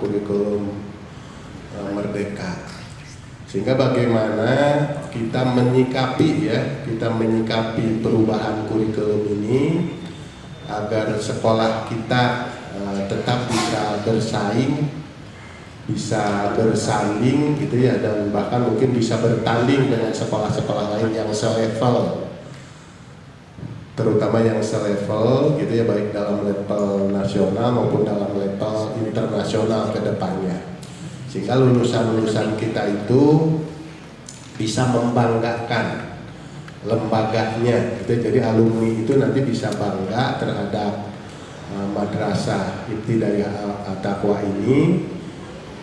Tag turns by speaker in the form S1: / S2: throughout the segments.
S1: kurikulum Merdeka. Sehingga bagaimana kita menyikapi perubahan kurikulum ini agar sekolah kita tetap bisa bersaing, bisa bersanding gitu ya, dan bahkan mungkin bisa bertanding dengan sekolah-sekolah lain yang selevel, terutama yang selevel gitu ya, baik dalam level nasional maupun dalam level internasional ke depannya. Sehingga lulusan-lulusan kita itu bisa membanggakan lembaganya gitu. Jadi alumni itu nanti bisa bangga terhadap Madrasah Ibtidaiyah At-Taqwa ini,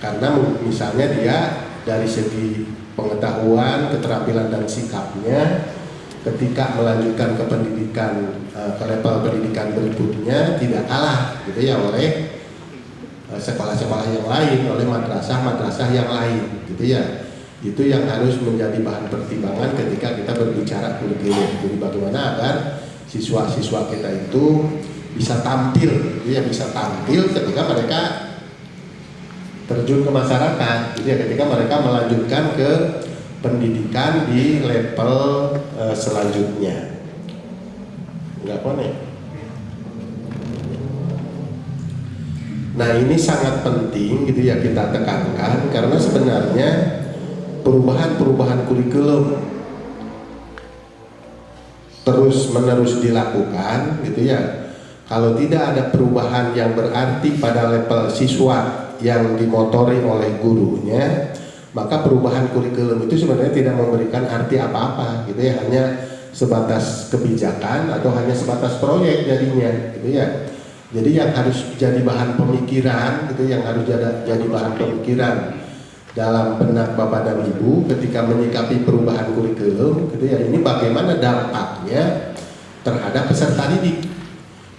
S1: karena misalnya dia dari segi pengetahuan, keterampilan dan sikapnya ketika melanjutkan ke pendidikan ke level pendidikan berikutnya tidak kalah gitu ya oleh sekolah-sekolah yang lain, oleh madrasah-madrasah yang lain gitu ya. Itu yang harus menjadi bahan pertimbangan ketika kita berbicara kurikulum. Jadi bagaimana agar siswa-siswa kita itu bisa tampil, ya bisa tampil ketika mereka terjun ke masyarakat, gitu ya, ketika mereka melanjutkan ke pendidikan di level selanjutnya. Enggak konek. Nah ini sangat penting gitu ya kita tekankan, karena sebenarnya perubahan-perubahan kurikulum terus menerus dilakukan gitu ya. Kalau tidak ada perubahan yang berarti pada level siswa yang dimotori oleh gurunya, maka perubahan kurikulum itu sebenarnya tidak memberikan arti apa-apa gitu ya, hanya sebatas kebijakan atau hanya sebatas proyek jadinya gitu ya. Jadi yang harus jadi bahan pemikiran gitu, yang harus jadi bahan pemikiran dalam benak Bapak dan Ibu ketika menyikapi perubahan kurikulum gitu ya, ini bagaimana dampaknya terhadap peserta didik,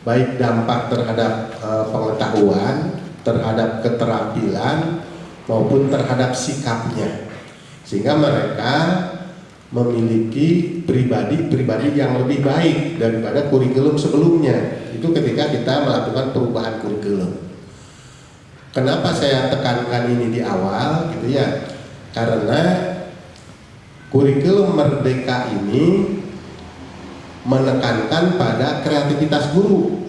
S1: baik dampak terhadap pengetahuan, terhadap keterampilan maupun terhadap sikapnya, sehingga mereka memiliki pribadi-pribadi yang lebih baik daripada kurikulum sebelumnya. Itu ketika kita melakukan perubahan kurikulum. Kenapa saya tekankan ini di awal gitu ya? Karena kurikulum Merdeka ini menekankan pada kreativitas guru.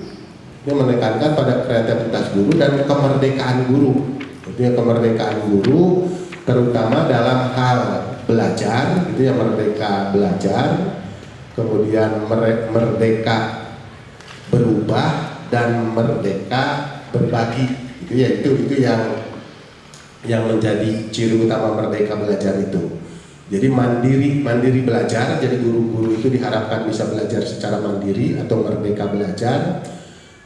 S1: Dia menekankan pada kreativitas guru dan kemerdekaan guru. Jadi kemerdekaan guru terutama dalam hal belajar, gitu ya, merdeka belajar, kemudian merdeka berubah dan merdeka berbagi, gitu ya. Itu yang menjadi ciri utama merdeka belajar itu. Jadi mandiri belajar, jadi guru-guru itu diharapkan bisa belajar secara mandiri atau merdeka belajar.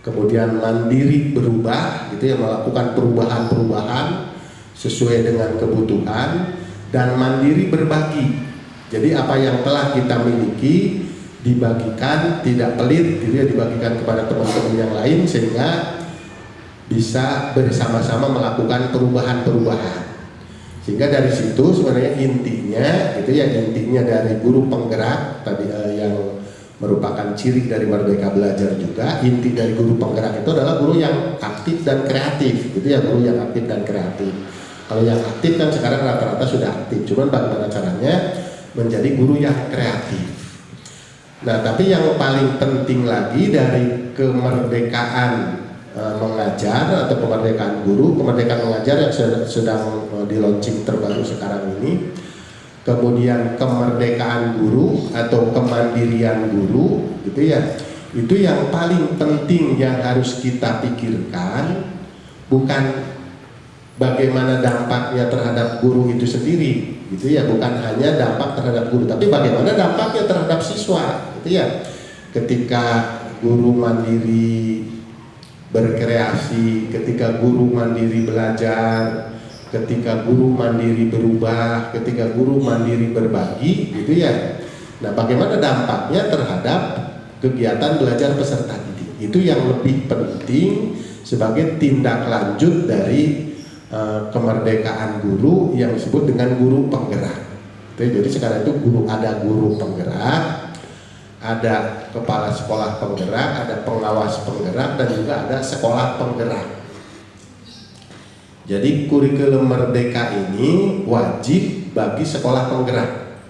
S1: Kemudian mandiri berubah, gitu ya, melakukan perubahan-perubahan sesuai dengan kebutuhan, dan mandiri berbagi. Jadi apa yang telah kita miliki dibagikan, tidak pelit, gitu ya, dibagikan kepada teman-teman yang lain sehingga bisa bersama-sama melakukan perubahan-perubahan. Sehingga dari situ sebenarnya intinya, gitu ya, intinya dari guru penggerak tadi yang merupakan ciri dari merdeka belajar juga, inti dari guru penggerak itu adalah guru yang aktif dan kreatif, gitu ya, guru yang aktif dan kreatif. Kalau yang aktif kan sekarang rata-rata sudah aktif, cuman bagaimana caranya menjadi guru yang kreatif. Nah, tapi yang paling penting lagi dari kemerdekaan mengajar atau kemerdekaan guru, kemerdekaan mengajar yang sedang di launching terbaru sekarang ini, kemudian kemerdekaan guru atau kemandirian guru, gitu ya. Itu yang paling penting yang harus kita pikirkan, bukan bagaimana dampaknya terhadap guru itu sendiri, gitu ya, bukan hanya dampak terhadap guru, tapi bagaimana dampaknya terhadap siswa, gitu ya. Ketika guru mandiri berkreasi, ketika guru mandiri belajar, ketika guru mandiri berubah, ketika guru mandiri berbagi, gitu ya. Nah, bagaimana dampaknya terhadap kegiatan belajar peserta didik? Itu yang lebih penting sebagai tindak lanjut dari kemerdekaan guru yang disebut dengan guru penggerak. Jadi sekarang itu ada guru penggerak, ada kepala sekolah penggerak, ada pengawas penggerak, dan juga ada sekolah penggerak. Jadi kurikulum merdeka ini wajib bagi sekolah penggerak.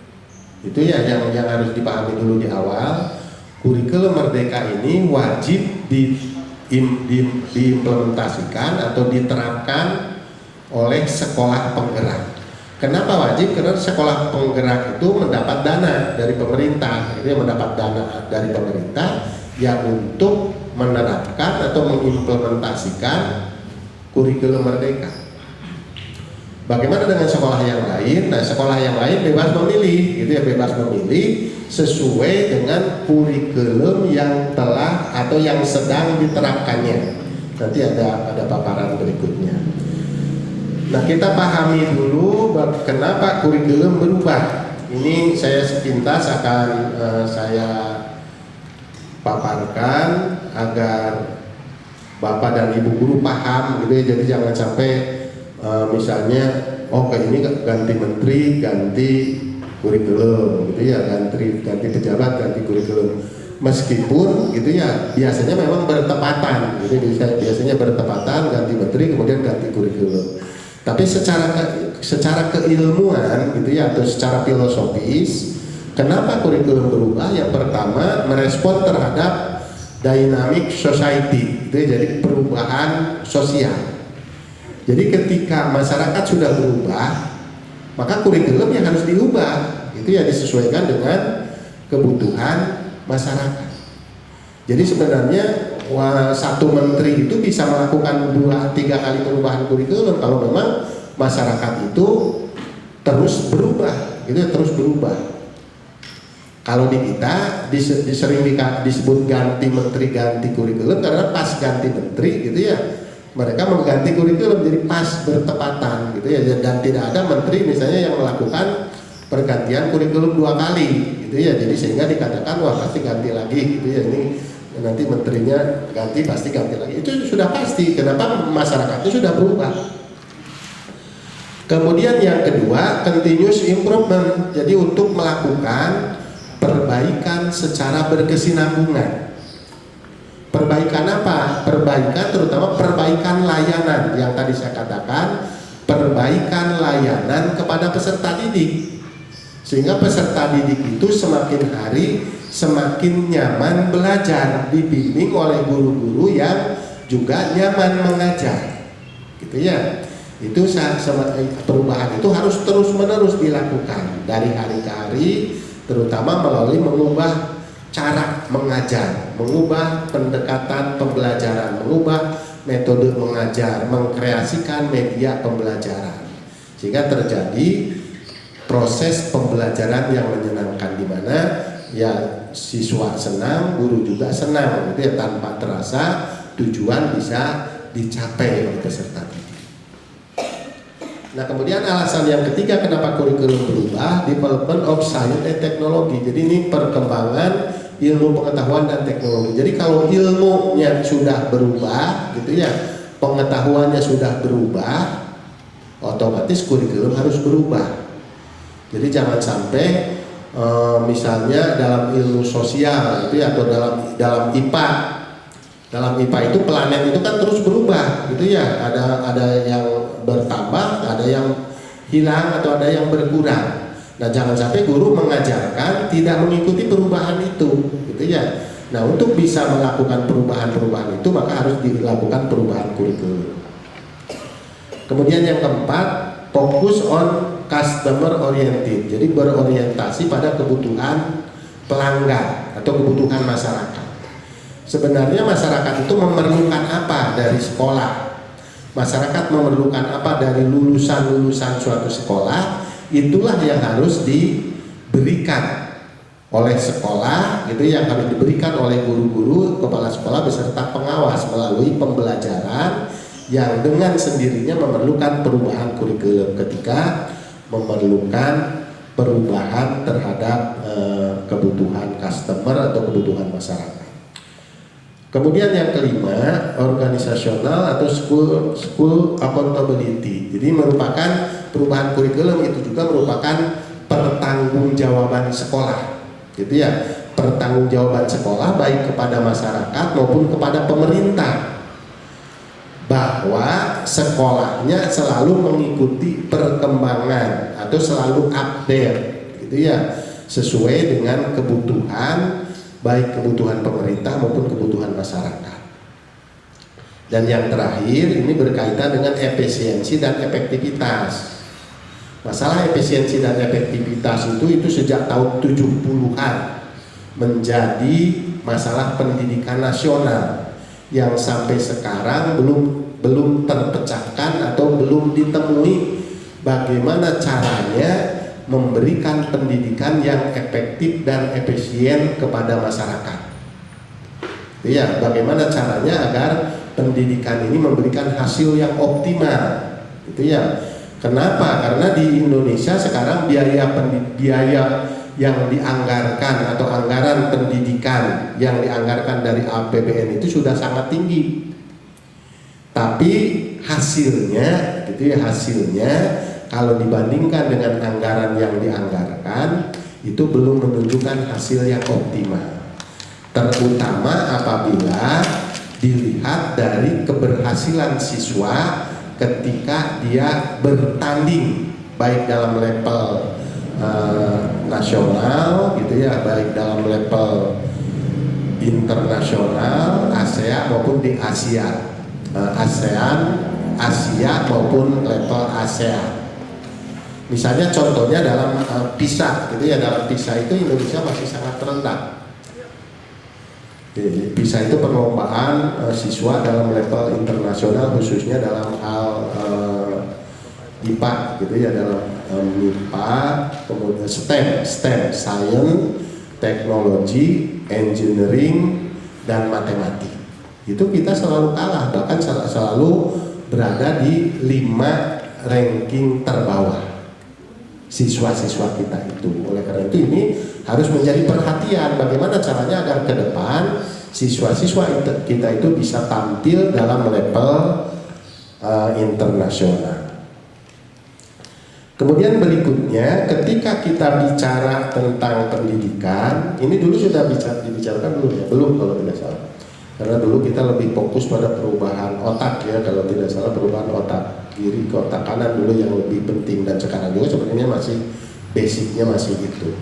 S1: Itu ya yang harus dipahami dulu di awal. Kurikulum merdeka ini wajib diimplementasikan atau diterapkan oleh sekolah penggerak. Kenapa wajib? Karena sekolah penggerak itu mendapat dana dari pemerintah. Itu mendapat dana dari pemerintah yang untuk menerapkan atau mengimplementasikan kurikulum merdeka. Bagaimana dengan sekolah yang lain? Nah, sekolah yang lain bebas memilih, gitu ya, bebas memilih sesuai dengan kurikulum yang telah atau yang sedang diterapkannya. Nanti ada paparan berikutnya. Nah, kita pahami dulu kenapa kurikulum berubah. Ini saya sepintas akan saya paparkan agar Bapak dan Ibu guru paham, gitu ya. Jadi jangan sampai misalnya, oh kayak ini ganti menteri, ganti kurikulum, gitu ya, ganti pejabat, ganti kurikulum. Meskipun gitu ya, biasanya memang bertepatan, gitu, biasanya bertepatan, ganti menteri kemudian ganti kurikulum. Tapi secara keilmuan, gitu ya, atau secara filosofis, kenapa kurikulum berubah? Yang pertama, merespon terhadap dynamic society, gitu ya, jadi perubahan sosial. Jadi ketika masyarakat sudah berubah, maka kurikulum yang harus diubah, itu ya, disesuaikan dengan kebutuhan masyarakat. Jadi sebenarnya satu menteri itu bisa melakukan 2-3 kali perubahan kurikulum kalau memang masyarakat itu terus berubah, gitu ya, terus berubah. Kalau di kita sering disebut ganti menteri, ganti kurikulum, karena pas ganti menteri, gitu ya, mereka mengganti kurikulum jadi pas bertepatan, gitu ya, dan tidak ada menteri misalnya yang melakukan pergantian kurikulum 2 kali, gitu ya. Jadi sehingga dikatakan wah pasti ganti lagi, gitu ya, ini nanti menterinya ganti pasti ganti lagi. Itu sudah pasti. Kenapa? Masyarakatnya sudah berubah. Kemudian yang kedua, continuous improvement. Jadi untuk melakukan perbaikan secara berkesinambungan. Perbaikan apa? Perbaikan terutama perbaikan layanan yang tadi saya katakan, perbaikan layanan kepada peserta didik. Sehingga peserta didik itu semakin hari semakin nyaman belajar, dibimbing oleh guru-guru yang juga nyaman mengajar, gitu ya. Itu perubahan itu harus terus-menerus dilakukan dari hari ke hari, terutama melalui mengubah cara mengajar, mengubah pendekatan pembelajaran, mengubah metode mengajar, mengkreasikan media pembelajaran, sehingga terjadi proses pembelajaran yang menyenangkan, di mana ya siswa senang, guru juga senang, gitu ya, tanpa terasa tujuan bisa dicapai oleh peserta didik. Nah, kemudian alasan yang ketiga kenapa kurikulum berubah, development of science and technology. Jadi ini perkembangan ilmu pengetahuan dan teknologi. Jadi kalau ilmunya sudah berubah, gitu ya, pengetahuannya sudah berubah, otomatis kurikulum harus berubah. Jadi jangan sampai misalnya dalam ilmu sosial, gitu ya, atau dalam IPA. Dalam IPA itu planet itu kan terus berubah, gitu ya. Ada yang bertambah, ada yang hilang, atau ada yang berkurang. Nah, jangan sampai guru mengajarkan tidak mengikuti perubahan itu, gitu ya. Nah, untuk bisa melakukan perubahan-perubahan itu maka harus dilakukan perubahan kurikulum. Kemudian yang keempat, fokus on customer oriented. Jadi berorientasi pada kebutuhan pelanggan atau kebutuhan masyarakat. Sebenarnya masyarakat itu memerlukan apa dari sekolah? Masyarakat memerlukan apa dari lulusan-lulusan suatu sekolah? Itulah yang harus diberikan oleh sekolah, itu yang harus diberikan oleh guru-guru, kepala sekolah beserta pengawas melalui pembelajaran yang dengan sendirinya memerlukan perubahan kurikulum ketika memerlukan perubahan terhadap kebutuhan customer atau kebutuhan masyarakat. Kemudian yang kelima, organisasional atau school accountability. Jadi merupakan perubahan kurikulum itu juga merupakan pertanggungjawaban sekolah, gitu ya. Pertanggungjawaban sekolah baik kepada masyarakat maupun kepada pemerintah. bahwa sekolahnya selalu mengikuti perkembangan atau selalu update gitu ya, sesuai dengan kebutuhan, baik kebutuhan pemerintah maupun kebutuhan masyarakat. Dan yang terakhir ini berkaitan dengan efisiensi dan efektivitas. Masalah efisiensi dan efektivitas itu sejak tahun 70-an menjadi masalah pendidikan nasional yang sampai sekarang belum terpecahkan atau belum ditemui bagaimana caranya memberikan pendidikan yang efektif dan efisien kepada masyarakat. Ya, bagaimana caranya agar pendidikan ini memberikan hasil yang optimal. Gitu ya. Kenapa? Karena di Indonesia sekarang biaya yang dianggarkan atau anggaran pendidikan yang dianggarkan dari APBN itu sudah sangat tinggi. Tapi hasilnya, gitu ya, hasilnya kalau dibandingkan dengan anggaran yang dianggarkan itu belum menunjukkan hasil yang optimal. Terutama apabila dilihat dari keberhasilan siswa ketika dia bertanding baik dalam level nasional gitu ya, baik dalam level internasional, ASEAN maupun di Asia, Asia maupun level ASEAN. Misalnya contohnya dalam PISA gitu ya, dalam PISA itu Indonesia masih sangat rendah. PISA itu perlombaan siswa dalam level internasional, khususnya dalam hal IPA gitu ya, dalam MIPA, kemudian STEM, science, teknologi, engineering, dan matematik. Itu kita selalu kalah, bahkan selalu berada di 5 ranking terbawah siswa-siswa kita itu. Oleh karena itu ini harus menjadi perhatian bagaimana caranya agar ke depan siswa-siswa kita itu bisa tampil dalam level internasional. Kemudian berikutnya, ketika kita bicara tentang pendidikan, ini dulu sudah dibicarakan dulu ya, belum kalau tidak salah. Karena dulu kita lebih fokus pada perubahan otak ya, kalau tidak salah perubahan otak kiri ke otak kanan dulu yang lebih penting, dan sekarang juga sebenarnya masih basicnya masih itu.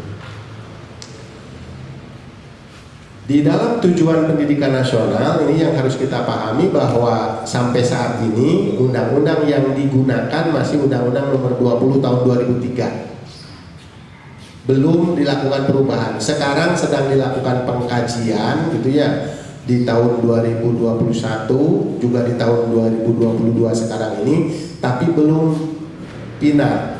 S1: Di dalam tujuan pendidikan nasional ini yang harus kita pahami bahwa sampai saat ini undang-undang yang digunakan masih Undang-Undang Nomor 20 Tahun 2003. Belum dilakukan perubahan. Sekarang sedang dilakukan pengkajian gitu ya, di tahun 2021 juga di tahun 2022 sekarang ini, tapi belum final.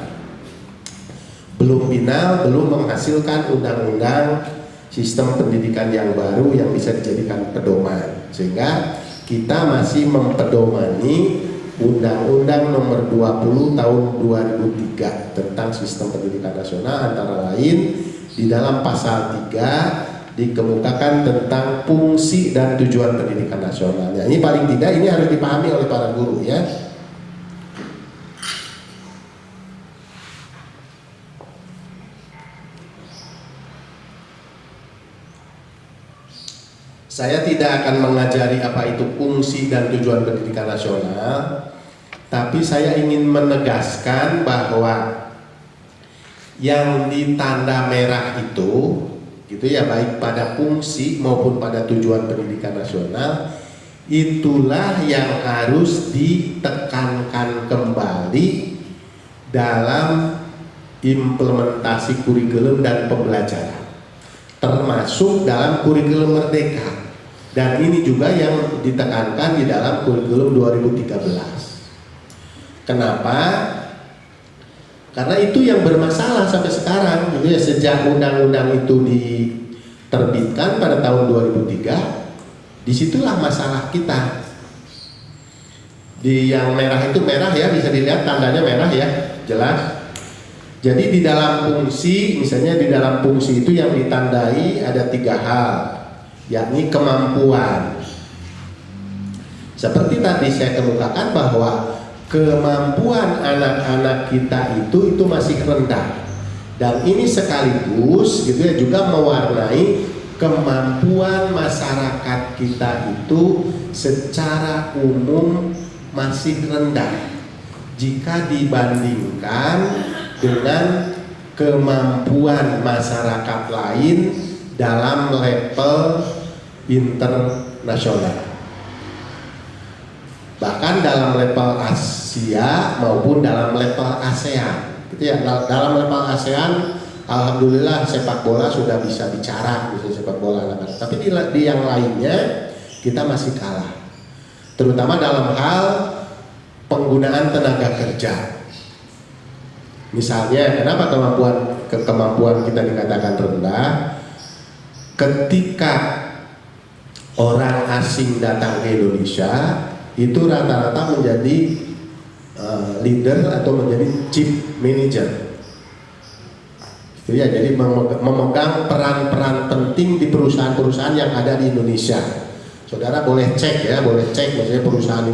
S1: Belum menghasilkan undang-undang sistem pendidikan yang baru yang bisa dijadikan pedoman, sehingga kita masih mempedomani Undang-Undang Nomor 20 Tahun 2003 tentang sistem pendidikan nasional. Antara lain di dalam pasal 3 dikemukakan tentang fungsi dan tujuan pendidikan nasional. Ini paling tidak ini harus dipahami oleh para guru ya. Saya tidak akan mengajari apa itu fungsi dan tujuan pendidikan nasional, tapi saya ingin menegaskan bahwa yang ditanda merah itu, gitu ya, baik pada fungsi maupun pada tujuan pendidikan nasional, itulah yang harus ditekankan kembali dalam implementasi kurikulum dan pembelajaran, termasuk dalam kurikulum merdeka. Dan ini juga yang ditekankan di dalam kurikulum 2013. Kenapa? Karena itu yang bermasalah sampai sekarang, gitu ya. Sejak undang-undang itu diterbitkan pada tahun 2003, disitulah masalah kita. Di yang merah itu merah ya, bisa dilihat tandanya merah ya, jelas. Jadi di dalam fungsi, misalnya di dalam fungsi itu yang ditandai ada 3 hal, yakni kemampuan. Seperti tadi saya kemukakan bahwa kemampuan anak-anak kita itu masih rendah, dan ini sekaligus gitu ya juga mewarnai kemampuan masyarakat kita itu secara umum masih rendah jika dibandingkan dengan kemampuan masyarakat lain dalam level internasional. Bahkan dalam level Asia maupun dalam level ASEAN. Gitu ya, dalam level ASEAN alhamdulillah sepak bola sudah bisa bicara, bisa sepak bola anak-anak. Tapi di yang lainnya kita masih kalah. Terutama dalam hal penggunaan tenaga kerja. Misalnya, kenapa kemampuan kita dikatakan rendah? Ketika orang asing datang ke Indonesia, itu rata-rata menjadi leader atau menjadi chief manager. Itu ya, jadi memegang peran-peran penting di perusahaan-perusahaan yang ada di Indonesia. Saudara boleh cek ya, misalnya perusahaan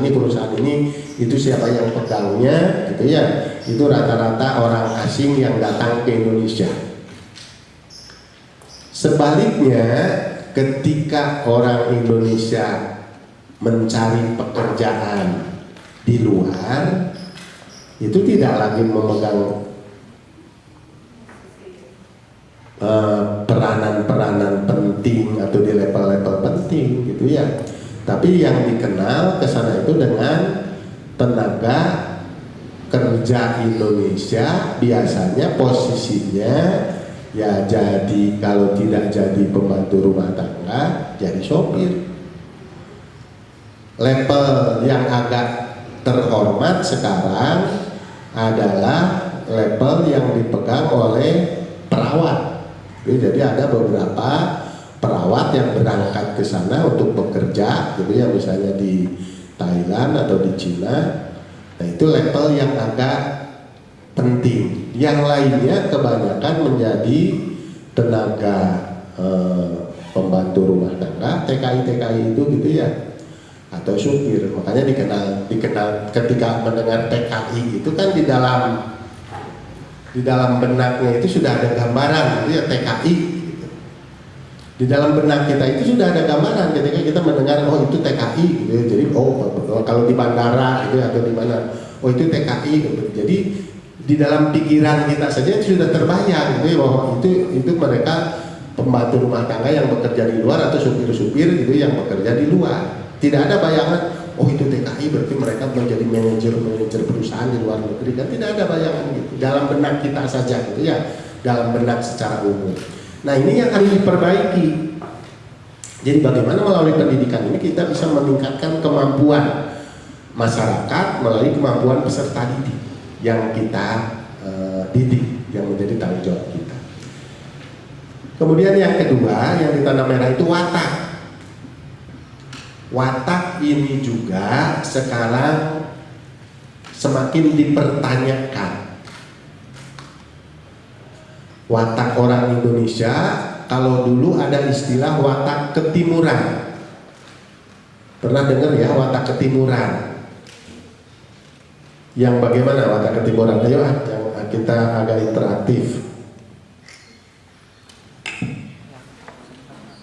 S1: ini itu siapa yang pegangnya, gitu ya. Itu rata-rata orang asing yang datang ke Indonesia. Sebaliknya, ketika orang Indonesia mencari pekerjaan di luar, itu tidak lagi memegang peranan-peranan penting atau di level-level penting, gitu ya. Tapi yang dikenal ke sana itu dengan tenaga kerja Indonesia, biasanya posisinya ya jadi, kalau tidak jadi pembantu rumah tangga, jadi sopir. Level yang agak terhormat sekarang adalah level yang dipegang oleh perawat. Jadi ada beberapa perawat yang berangkat ke sana untuk bekerja, gitu ya, misalnya di Thailand atau di Cina. Nah, itu level yang agak penting. Yang lainnya kebanyakan menjadi tenaga pembantu rumah tangga, TKI itu, gitu ya, atau supir. Makanya dikenal ketika mendengar TKI itu kan di dalam benaknya itu sudah ada gambaran, gitu ya, TKI. Gitu. Di dalam benak kita itu sudah ada gambaran ketika kita mendengar, oh itu TKI, gitu. Jadi kalau di bandara gitu atau di mana, oh itu TKI, gitu. Jadi di dalam pikiran kita saja sudah terbayang, gitu ya, bahwa itu mereka pembantu rumah tangga yang bekerja di luar atau supir-supir gitu yang bekerja di luar. Tidak ada bayangan, oh itu TKI berarti mereka menjadi manajer perusahaan di luar negeri, kan tidak ada bayangan gitu. Dalam benak kita saja, gitu ya, dalam benak secara umum. Nah, ini yang harus diperbaiki. Jadi bagaimana melalui pendidikan ini kita bisa meningkatkan kemampuan masyarakat melalui kemampuan peserta didik yang kita didik, yang menjadi tanggung jawab kita. Kemudian yang kedua yang ditanda merah itu watak. Watak ini juga sekarang semakin dipertanyakan. Watak orang Indonesia, kalau dulu ada istilah watak ketimuran. Pernah dengar ya watak ketimuran? Yang bagaimana watak ketimuran? Ayo kita agak interaktif.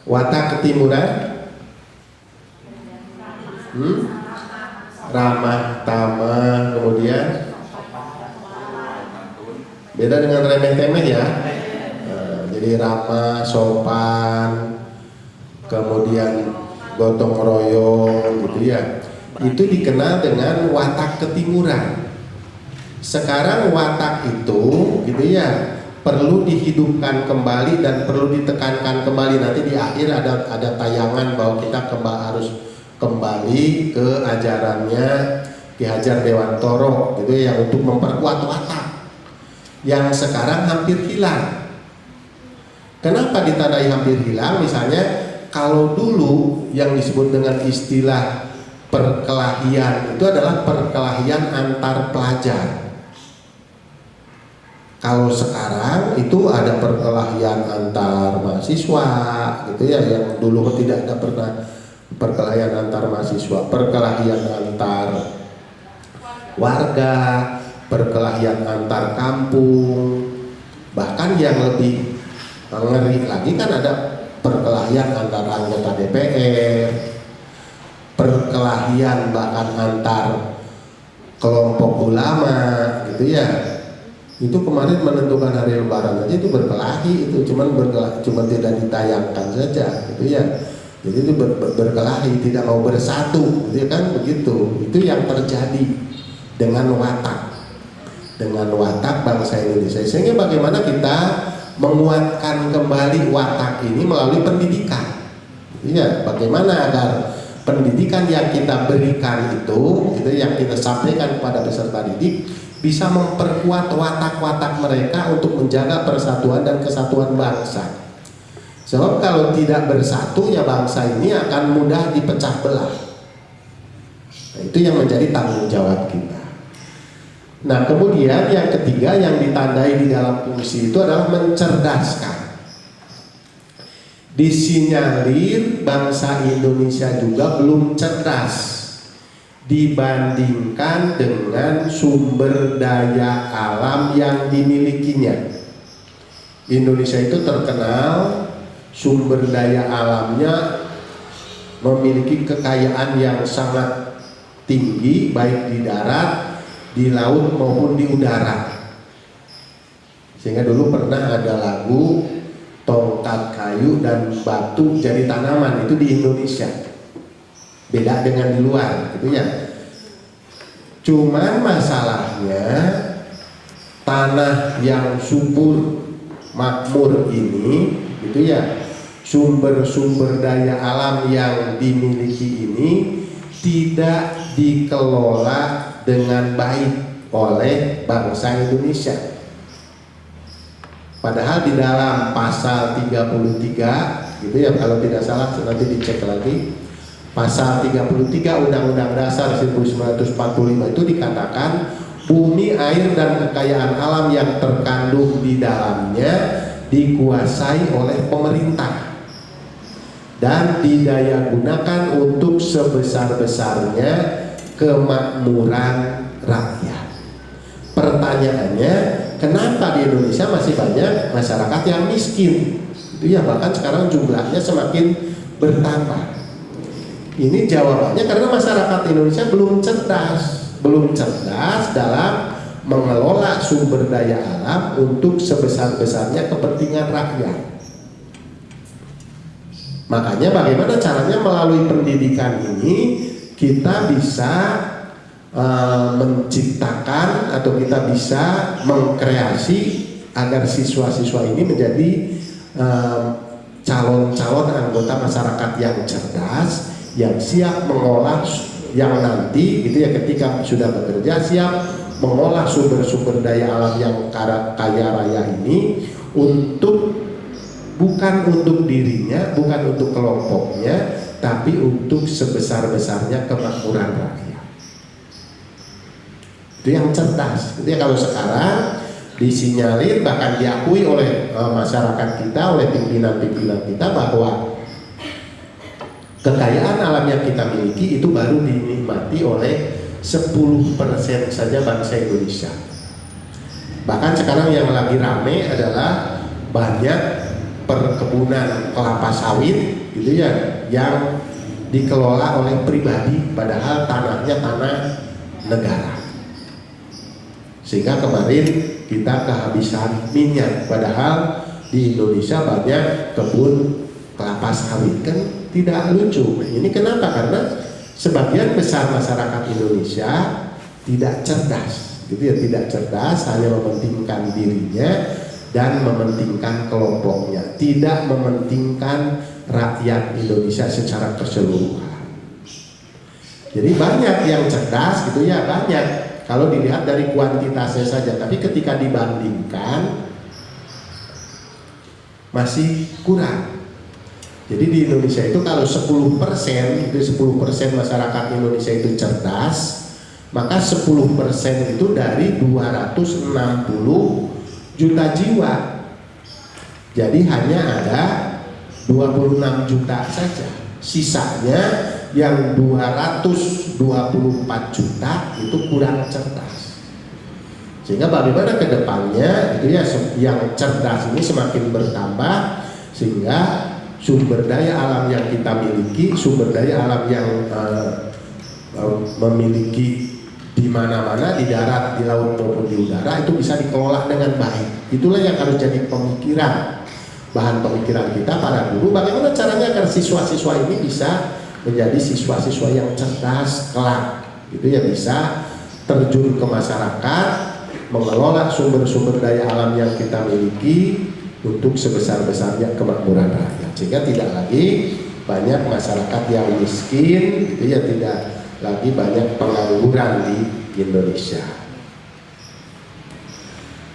S1: Watak ketimuran, ramah tamah, kemudian beda dengan remeh temeh ya. Jadi ramah, sopan, kemudian gotong royong, gitu ya. Itu dikenal dengan watak ketimuran. Sekarang watak itu, gitu ya, perlu dihidupkan kembali dan perlu ditekankan kembali. Nanti di akhir ada tayangan bahwa kita harus kembali ke ajarannya Ki Hajar Dewantoro, gitu ya, untuk memperkuat watak yang sekarang hampir hilang. Kenapa ditandai hampir hilang? Misalnya kalau dulu yang disebut dengan istilah perkelahian itu adalah perkelahian antar pelajar. Kalau sekarang itu ada perkelahian antar mahasiswa, gitu ya, yang dulu tidak ada pernah perkelahian antar mahasiswa, perkelahian antar warga, perkelahian antar kampung, bahkan yang lebih ngeri lagi kan ada perkelahian antara anggota DPR, perkelahian bahkan antar kelompok ulama gitu ya, itu kemarin menentukan hari lebaran aja itu berkelahi, itu cuman tidak ditayangkan saja gitu ya. Jadi itu berkelahi, tidak mau bersatu gitu kan, begitu. Itu yang terjadi dengan watak bangsa Indonesia. Sehingga bagaimana kita menguatkan kembali watak ini melalui pendidikan. Ya, bagaimana agar pendidikan yang kita berikan itu yang kita sampaikan kepada peserta didik bisa memperkuat watak-watak mereka untuk menjaga persatuan dan kesatuan bangsa. Sebab kalau tidak bersatu ya bangsa ini akan mudah dipecah belah. Nah, itu yang menjadi tanggung jawab kita. Nah, kemudian yang ketiga yang ditandai di dalam fungsi itu adalah mencerdaskan. Disinyalir bangsa Indonesia juga belum cerdas dibandingkan dengan sumber daya alam yang dimilikinya. Indonesia itu terkenal sumber daya alamnya memiliki kekayaan yang sangat tinggi, baik di darat, di laut maupun di udara. Sehingga dulu pernah ada lagu tongkat kayu dan batu jadi tanaman, itu di Indonesia. Beda dengan di luar gitu ya. Cuman masalahnya tanah yang subur makmur ini gitu ya, sumber-sumber daya alam yang dimiliki ini tidak dikelola dengan baik oleh bangsa Indonesia. Padahal di dalam pasal 33 gitu ya, kalau tidak salah nanti dicek lagi, pasal 33 Undang-Undang Dasar 1945 itu dikatakan bumi, air, dan kekayaan alam yang terkandung di dalamnya dikuasai oleh pemerintah dan didaya gunakan untuk sebesar-besarnya kemakmuran rakyat. Pertanyaannya, kenapa di Indonesia masih banyak masyarakat yang miskin? Itu ya, bahkan sekarang jumlahnya semakin bertambah. Ini jawabannya karena masyarakat Indonesia belum cerdas dalam mengelola sumber daya alam untuk sebesar-besarnya kepentingan rakyat. Makanya bagaimana caranya melalui pendidikan ini kita bisa menciptakan atau kita bisa mengkreasi agar siswa-siswa ini menjadi calon-calon anggota masyarakat yang cerdas, yang siap mengolah, yang nanti gitu ya ketika sudah bekerja siap mengolah sumber-sumber daya alam yang kaya raya ini bukan untuk dirinya, bukan untuk kelompoknya, tapi untuk sebesar-besarnya kemakmuran rakyat. Itu yang cerdas. Itu ya, kalau sekarang disinyalir bahkan diakui oleh masyarakat kita, oleh pimpinan-pimpinan kita bahwa kekayaan alam yang kita miliki itu baru dinikmati oleh 10% saja bangsa Indonesia. Bahkan sekarang yang lagi rame adalah banyak perkebunan kelapa sawit gitu ya, yang dikelola oleh pribadi padahal tanahnya tanah negara. Sehingga kemarin kita kehabisan minyak, padahal di Indonesia banyak kebun kelapa sawit. Kan tidak lucu. Ini kenapa? Karena sebagian besar masyarakat Indonesia tidak cerdas, gitu ya, tidak cerdas, hanya mementingkan dirinya dan mementingkan kelompoknya, tidak mementingkan rakyat Indonesia secara keseluruhan. Jadi banyak yang cerdas, gitu ya, banyak. Kalau dilihat dari kuantitasnya saja, tapi ketika dibandingkan masih kurang. Jadi di Indonesia itu kalau 10% masyarakat Indonesia itu cerdas, maka 10% itu dari 260 juta jiwa. Jadi hanya ada 26 juta saja. Sisanya yang 224 juta itu kurang cerdas. Sehingga bagaimana ke depannya itu ya, yang cerdas ini semakin bertambah sehingga sumber daya alam yang kita miliki, sumber daya alam yang memiliki di mana-mana, di darat, di laut maupun di udara, itu bisa dikelola dengan baik. Itulah yang harus jadi pemikiran, bahan pemikiran kita para guru. Bagaimana caranya agar siswa-siswa ini bisa menjadi siswa-siswa yang cerdas kelak, itu ya, bisa terjun ke masyarakat, mengelola sumber-sumber daya alam yang kita miliki untuk sebesar-besarnya kemakmuran rakyat, sehingga tidak lagi banyak masyarakat yang miskin, gitu ya, tidak lagi banyak pengangguran di Indonesia.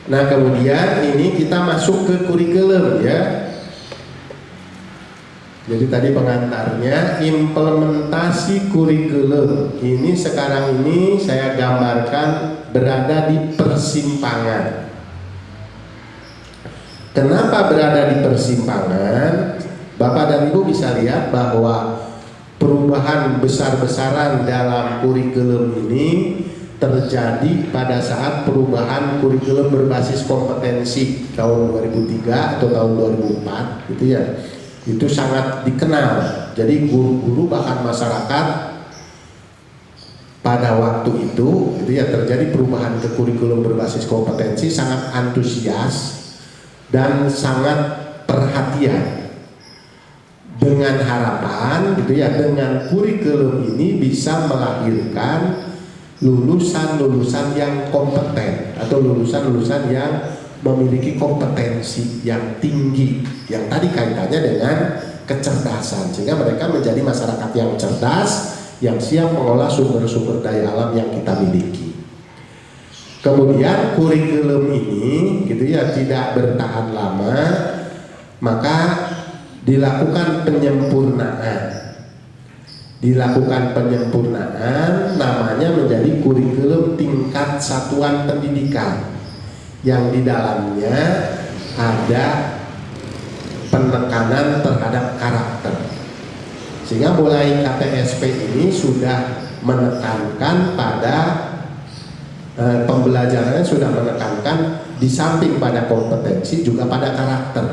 S1: Nah, kemudian ini kita masuk ke kurikulum ya. Jadi tadi pengantarnya implementasi kurikulum. Ini sekarang ini saya gambarkan berada di persimpangan. Kenapa berada di persimpangan? Bapak dan Ibu bisa lihat bahwa perubahan besar-besaran dalam kurikulum ini terjadi pada saat perubahan kurikulum berbasis kompetensi tahun 2003 atau tahun 2004 gitu ya. Itu sangat dikenal. Jadi guru-guru bahkan masyarakat pada waktu itu gitu ya, terjadi perubahan ke kurikulum berbasis kompetensi, sangat antusias dan sangat perhatian, dengan harapan gitu ya, dengan kurikulum ini bisa melahirkan lulusan-lulusan yang kompeten atau lulusan-lulusan yang memiliki kompetensi yang tinggi, yang tadi kaitannya dengan kecerdasan, sehingga mereka menjadi masyarakat yang cerdas, yang siap mengolah sumber-sumber daya alam yang kita miliki. Kemudian kurikulum ini gitu ya tidak bertahan lama, maka dilakukan penyempurnaan, namanya menjadi kurikulum tingkat satuan pendidikan, yang di dalamnya ada penekanan terhadap karakter, sehingga mulai KTSP ini sudah menekankan pada pembelajarannya, sudah menekankan di samping pada kompetensi juga pada karakter.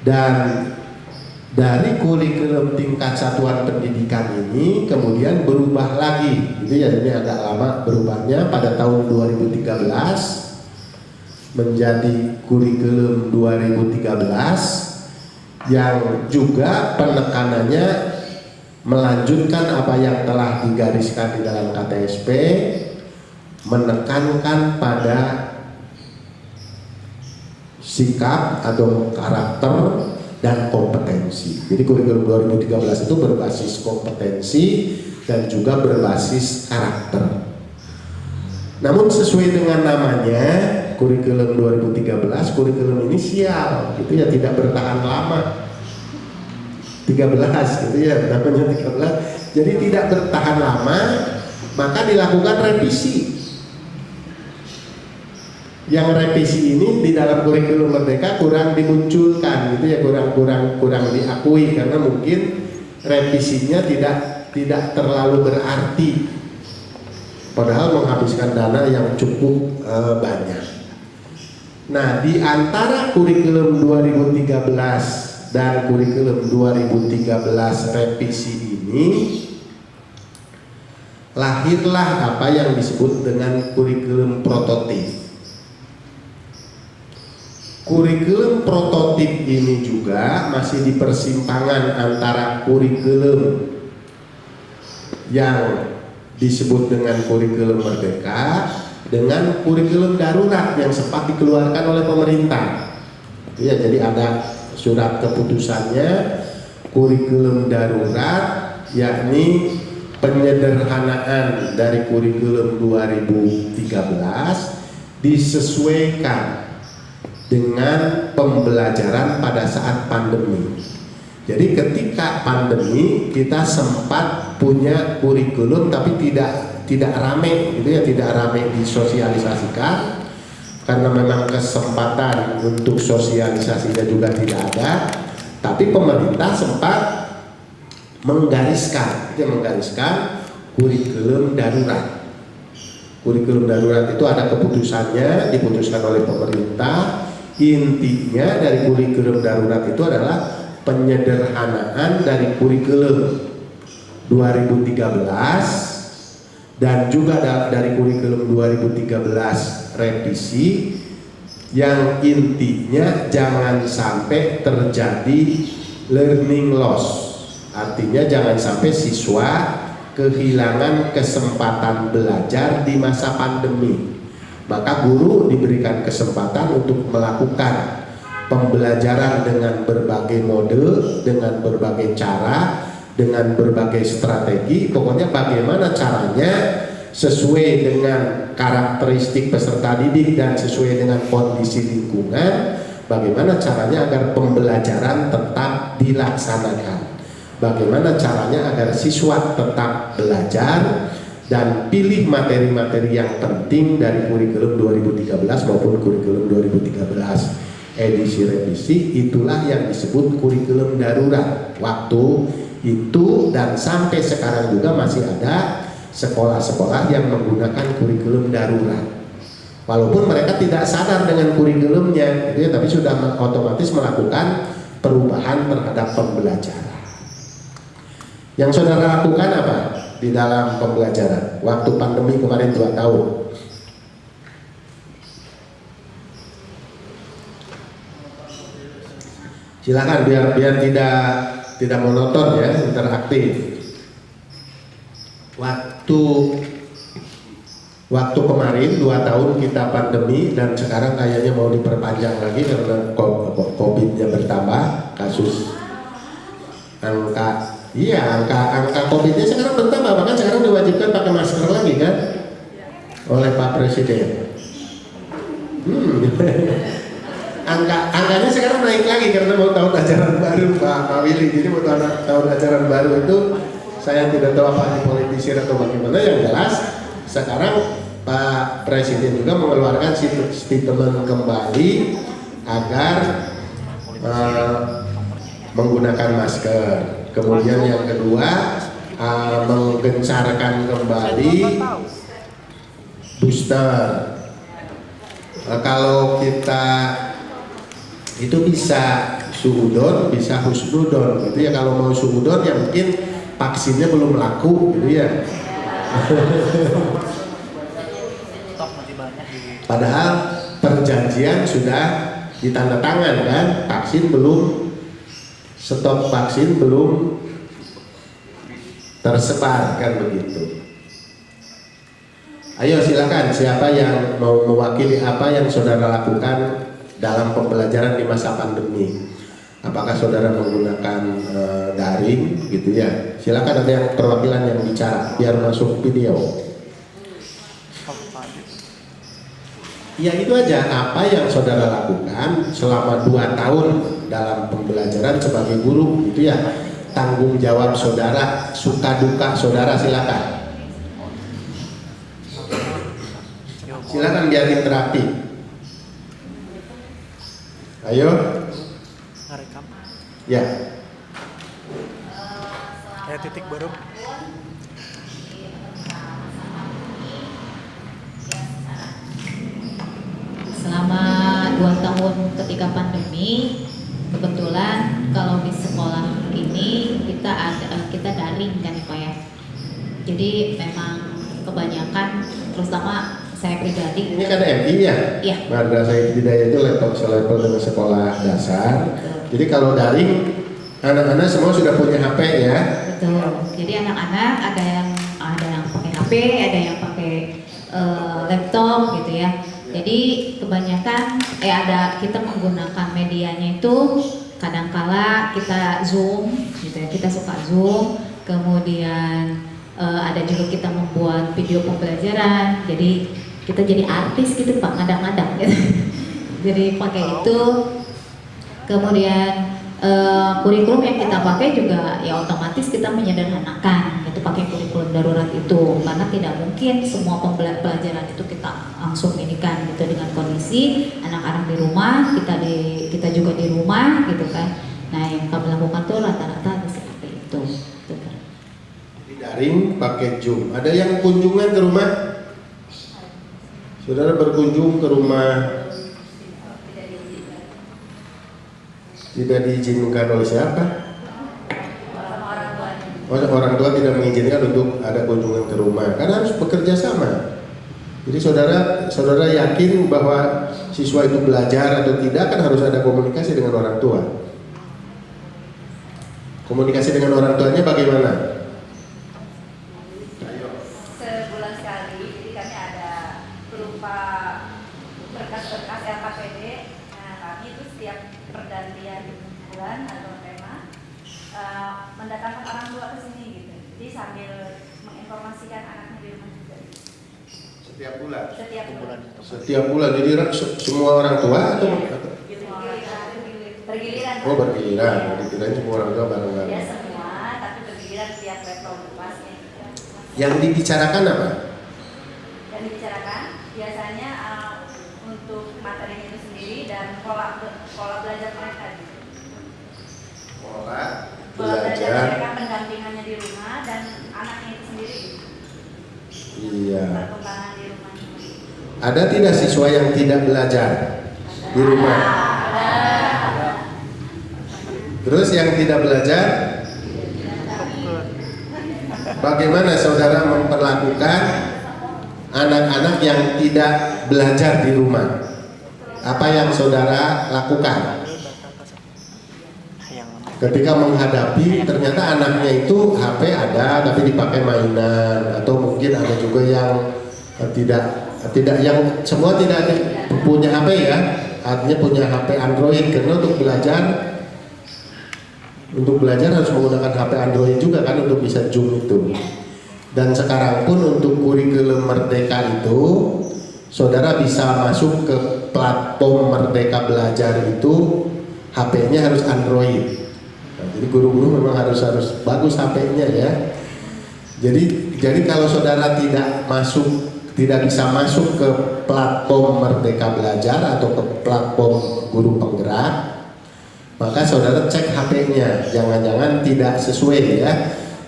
S1: Dan dari kurikulum tingkat satuan pendidikan ini kemudian berubah lagi, gitu ya, ini agak lama berubahnya, pada tahun 2013 menjadi kurikulum 2013 yang juga penekanannya melanjutkan apa yang telah digariskan di dalam KTSP, menekankan pada sikap atau karakter dan kompetensi. Jadi kurikulum 2013 itu berbasis kompetensi dan juga berbasis karakter. Namun sesuai dengan namanya, kurikulum 2013, kurikulum inisial, itu ya tidak bertahan lama. 13 gitu ya, namanya 13. Jadi tidak bertahan lama, maka dilakukan revisi. Yang revisi ini di dalam kurikulum Merdeka kurang dimunculkan, gitu ya, kurang diakui, karena mungkin revisinya tidak terlalu berarti, padahal menghabiskan dana yang cukup banyak. Nah, di antara kurikulum 2013 dan kurikulum 2013 revisi ini lahirlah apa yang disebut dengan kurikulum prototip. Kurikulum prototip ini juga masih di persimpangan antara kurikulum yang disebut dengan kurikulum Merdeka dengan kurikulum darurat yang sempat dikeluarkan oleh pemerintah. Ya, jadi ada surat keputusannya kurikulum darurat, yakni penyederhanaan dari kurikulum 2013 disesuaikan dengan pembelajaran pada saat pandemi. Jadi ketika pandemi kita sempat punya kurikulum tapi tidak rame, gitu ya, tidak rame disosialisasikan karena memang kesempatan untuk sosialisasinya juga tidak ada. Tapi pemerintah sempat menggariskan kurikulum darurat. Kurikulum darurat itu ada keputusannya, diputuskan oleh pemerintah. Intinya dari kurikulum darurat itu adalah penyederhanaan dari kurikulum 2013 dan juga dari kurikulum 2013 revisi yang intinya jangan sampai terjadi learning loss. Artinya jangan sampai siswa kehilangan kesempatan belajar di masa pandemi. Maka guru diberikan kesempatan untuk melakukan pembelajaran dengan berbagai mode, dengan berbagai cara, dengan berbagai strategi. Pokoknya bagaimana caranya sesuai dengan karakteristik peserta didik dan sesuai dengan kondisi lingkungan, bagaimana caranya agar pembelajaran tetap dilaksanakan, bagaimana caranya agar siswa tetap belajar, dan pilih materi-materi yang penting dari kurikulum 2013 maupun kurikulum 2013 edisi revisi. Itulah yang disebut kurikulum darurat. Waktu itu dan sampai sekarang juga masih ada sekolah-sekolah yang menggunakan kurikulum darurat, walaupun mereka tidak sadar dengan kurikulumnya gitu ya, tapi sudah otomatis melakukan perubahan terhadap pembelajaran. Yang saudara lakukan apa di dalam pembelajaran waktu pandemi kemarin 2 tahun? Silakan biar tidak monoton ya, interaktif. Waktu kemarin 2 tahun kita pandemi dan sekarang kayaknya mau diperpanjang lagi karena COVID-nya bertambah, kasus angka COVID-nya sekarang bertambah, bahkan sekarang diwajibkan pakai masker lagi kan oleh Pak Presiden. Angkanya sekarang naik lagi karena mau tahun ajaran baru Pak Willy. Jadi mau tahun ajaran baru itu saya tidak tahu apa dipolitisir atau bagaimana. Yang jelas sekarang Pak Presiden juga mengeluarkan statement kembali agar menggunakan masker. Kemudian yang kedua menggencarkan kembali booster. Kalau kita itu bisa suhudon, bisa husnudon gitu ya. Kalau mau suhudon ya mungkin vaksinnya belum laku gitu ya. Padahal perjanjian sudah ditandatangan kan, vaksin belum, stok vaksin belum tersebar kan begitu. Ayo silakan, siapa yang mau mewakili apa yang saudara lakukan dalam pembelajaran di masa pandemi? Apakah saudara menggunakan daring gitu ya? Silakan, ada yang perwakilan yang bicara biar masuk video. Ya itu aja apa yang saudara lakukan selama 2 tahun dalam pembelajaran sebagai guru gitu ya. Tanggung jawab saudara, suka duka saudara, silakan. Silakan biar interaktif. Ayo. Ya.
S2: Titik baru.
S3: Selama 2 tahun ketika pandemi, kebetulan kalau di sekolah ini kita daring kan Pak ya. Jadi memang kebanyakan, terutama saya pribadi.
S1: Ini kan MI ya?
S3: Iya.
S1: Madrasah Ibtidaiyah itu level selevel dengan sekolah dasar.
S3: Betul.
S1: Jadi kalau daring, anak-anak semua sudah punya HP ya?
S3: Betul. Jadi anak-anak ada yang pakai HP, ada yang pakai laptop gitu ya. Jadi kebanyakan kita menggunakan medianya itu kadangkala kita Zoom gitu ya, kita suka Zoom. Kemudian ada juga kita membuat video pembelajaran. Jadi kita jadi artis gitu Pak, ngadang-ngadang gitu. Jadi pakai itu. Kemudian kurikulum yang kita pakai juga ya otomatis kita menyederhanakan itu pakai kurikulum darurat itu, karena tidak mungkin semua pembelajaran itu kita langsung inikan gitu dengan kondisi anak-anak di rumah, kita juga di rumah gitu kan. Nah yang kami lakukan tuh rata-rata seperti itu.
S1: Di daring pakai Zoom. Ada yang kunjungan ke rumah? Saudara berkunjung ke rumah? Tidak diizinkan oleh siapa? Orang tua tidak mengizinkan untuk ada kunjungan ke rumah, karena harus bekerja sama. Jadi saudara yakin bahwa siswa itu belajar atau tidak kan harus ada komunikasi dengan orang tua. Komunikasi dengan orang tuanya bagaimana?
S2: Sebulan sekali, jadi kami ada berupa berkas-berkas LKPD. Nah, kami itu setiap pergantian bulan atau tema mendatangkan orang tua ke sini gitu. Jadi sambil menginformasikan anaknya di rumah juga.
S1: Setiap bulan.
S2: Setiap bulan.
S1: Setiap bulan. Jadi semua orang tua atau?
S2: Bergiliran.
S1: Oh, bergiliran. Bergiliran semua orang tua bareng-bareng.
S2: Ya semua, tapi bergiliran tiap level kelasnya.
S1: Yang dibicarakan apa?
S2: Yang dibicarakan biasanya untuk materinya itu sendiri dan pola belajar mereka gitu.
S1: Pola
S2: Pola belajar
S1: belajar.
S2: mereka, pendampingannya di rumah dan anaknya itu sendiri gitu.
S1: Iya.
S2: Perkembangan di rumah.
S1: Ada tidak siswa yang tidak belajar di rumah? Terus yang tidak belajar, bagaimana saudara memperlakukan anak-anak yang tidak belajar di rumah? Apa yang saudara lakukan? Ketika menghadapi ternyata anaknya itu HP ada tapi dipakai mainan, atau mungkin ada juga yang tidak yang semua tidak punya HP ya, artinya punya HP Android, karena untuk belajar harus menggunakan HP Android juga kan untuk bisa Zoom itu. Dan sekarang pun untuk kurikulum Merdeka itu saudara bisa masuk ke platform Merdeka Belajar itu HP-nya harus Android. Nah, jadi guru-guru memang harus bagus HP-nya ya. Jadi kalau saudara tidak bisa masuk ke platform Merdeka Belajar atau ke platform guru penggerak, maka saudara cek HP-nya, jangan-jangan tidak sesuai ya,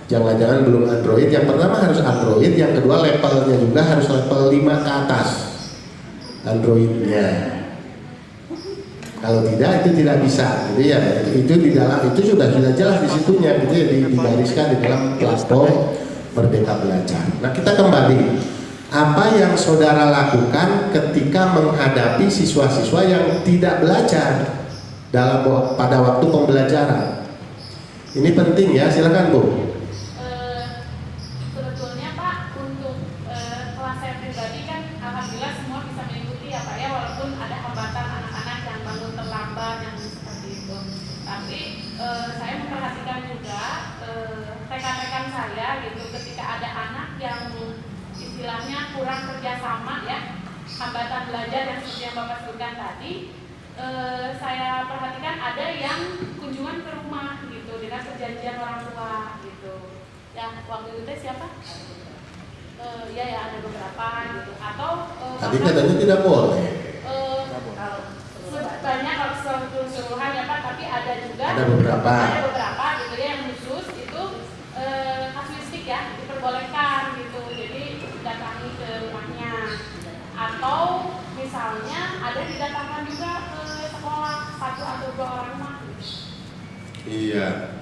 S1: jangan-jangan belum Android. Yang pertama harus Android, yang kedua levelnya juga harus level 5 ke atas Androidnya. Kalau tidak itu tidak bisa, gitu ya. Itu di dalam itu sudah jelas di situnya, gitu ya, digariskan di dalam platform Merdeka Belajar. Nah, kita kembali, apa yang saudara lakukan ketika menghadapi siswa-siswa yang tidak belajar pada waktu pembelajaran? Ini penting ya, silakan Bu.
S4: Sebetulnya Pak, untuk kelas saya pribadi kan alhamdulillah semua bisa mengikuti ya Pak ya, walaupun ada hambatan anak-anak yang bangun terlambat yang seperti itu. Tapi saya memperhatikan juga rekan-rekan saya gitu, ketika ada anak yang istilahnya kurang kerjasama ya, hambatan belajar yang seperti yang Bapak sebutkan tadi. Saya perhatikan ada yang kunjungan ke rumah gitu dengan perjanjian orang tua gitu. Ya waktu itu siapa? Ya ada beberapa gitu. Atau
S1: Tadi katanya tidak boleh.
S4: Banyak kalau keseluruhan ya Pak, tapi ada juga.
S1: Ada beberapa
S4: gitu ya yang khusus itu kasuistik ya diperbolehkan gitu. Jadi datangi ke rumahnya. Atau misalnya ada didatangkan juga ke sekolah 1 atau 2 orang rumah.
S1: Iya,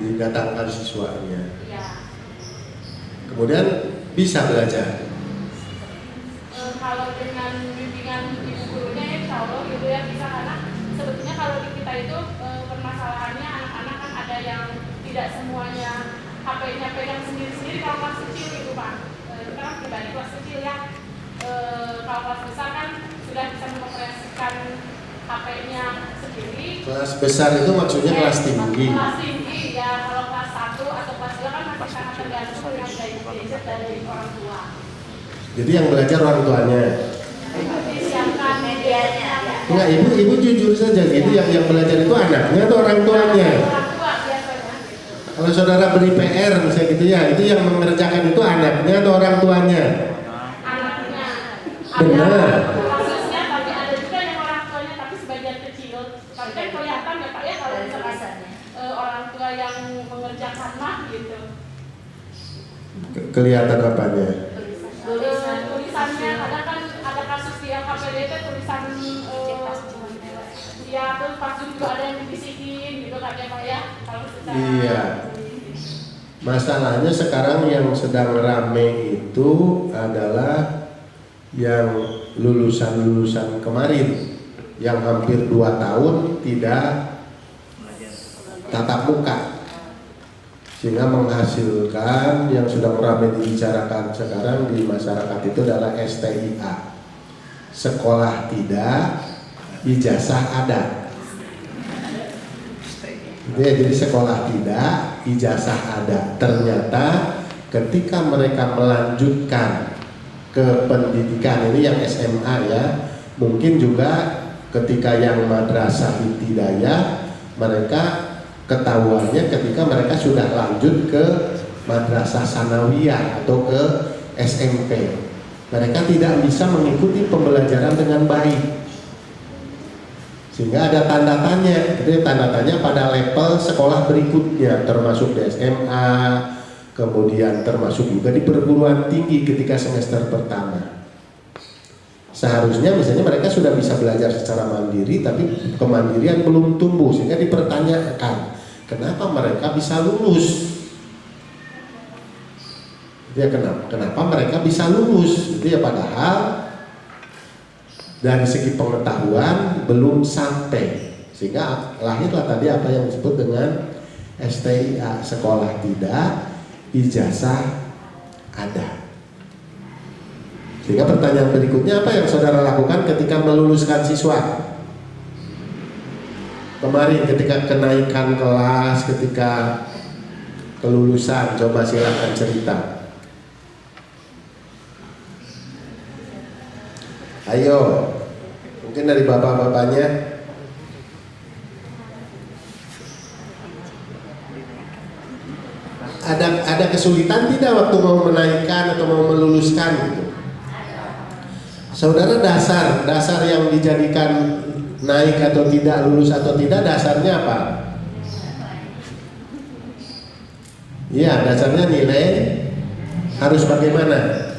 S1: didatangkan siswanya.
S4: Iya.
S1: Kemudian bisa belajar.
S4: Kalau dengan bimbingan ibu gurunya ya insya Allah gitu ya bisa, karena sebetulnya kalau di kita itu permasalahannya anak-anak kan ada yang tidak semuanya HP-nya pegang sendiri-sendiri kalau kelas kecil gitu Pak. Kita kan pribadi kelas kecil ya. Kalau kelas besar kan sudah bisa mengoperasikan HP-nya sendiri.
S1: Kelas besar itu maksudnya kelas tinggi.
S4: Kelas tinggi ya, kalau kelas 1 atau kelas 2 kan masih sangat tergantung dengan gadget dari orang tua.
S1: Jadi yang belajar orang tuanya.
S4: Disiapkan medianya.
S1: Enggak, ibu jujur saja gitu, yang belajar itu anaknya atau orang tuanya?
S4: Orang tua biasanya.
S1: Kalau saudara beri PR misalnya gitu ya, itu yang mengerjakan itu anaknya atau orang tuanya?
S4: Anaknya.
S1: Benar.
S4: Kasusnya tapi ada juga yang orang tuanya tapi sebagian kecil. Tapi kan kelihatan ya Pak ya kalau misalkan orang tua yang mengerjakan mah gitu.
S1: Kelihatan apanya?
S4: Tulisannya kadang kan ada kasus di LKPD tulisan ya terus pas juga ada yang dibisikin gitu kan ya Pak ya kalau secara
S1: Iya. Masalahnya sekarang yang sedang rame itu adalah yang lulusan-lulusan kemarin yang hampir 2 tahun tidak tatap muka, sehingga menghasilkan yang sedang ramai dibicarakan sekarang di masyarakat itu adalah STIA, sekolah tidak, ijazah ada. Jadi sekolah tidak, ijazah ada. Ternyata ketika mereka melanjutkan ke pendidikan, ini yang SMA ya, mungkin juga ketika yang madrasah ibtidaiyah, mereka ketahuannya ketika mereka sudah lanjut ke madrasah sanawiyah atau ke SMP, mereka tidak bisa mengikuti pembelajaran dengan baik, sehingga ada tanda tanya. Jadi tanda tanya pada level sekolah berikutnya, termasuk di SMA, kemudian termasuk juga di perguruan tinggi ketika semester pertama. Seharusnya misalnya mereka sudah bisa belajar secara mandiri, tapi kemandirian belum tumbuh, sehingga dipertanyakan kenapa mereka bisa lulus. Ya, kenapa mereka bisa lulus? Itu ya, padahal dari segi pengetahuan belum sampai, sehingga lahirlah tadi apa yang disebut dengan STIA, sekolah tidak, ijazah ada. Sehingga pertanyaan berikutnya, apa yang saudara lakukan ketika meluluskan siswa? Kemarin ketika kenaikan kelas, ketika kelulusan, coba silakan cerita. Ayo, mungkin dari bapak-bapaknya. Ada kesulitan tidak waktu mau menaikkan atau mau meluluskan gitu? Saudara, dasar yang dijadikan naik atau tidak, lulus atau tidak, dasarnya apa? Iya, dasarnya nilai. Harus bagaimana?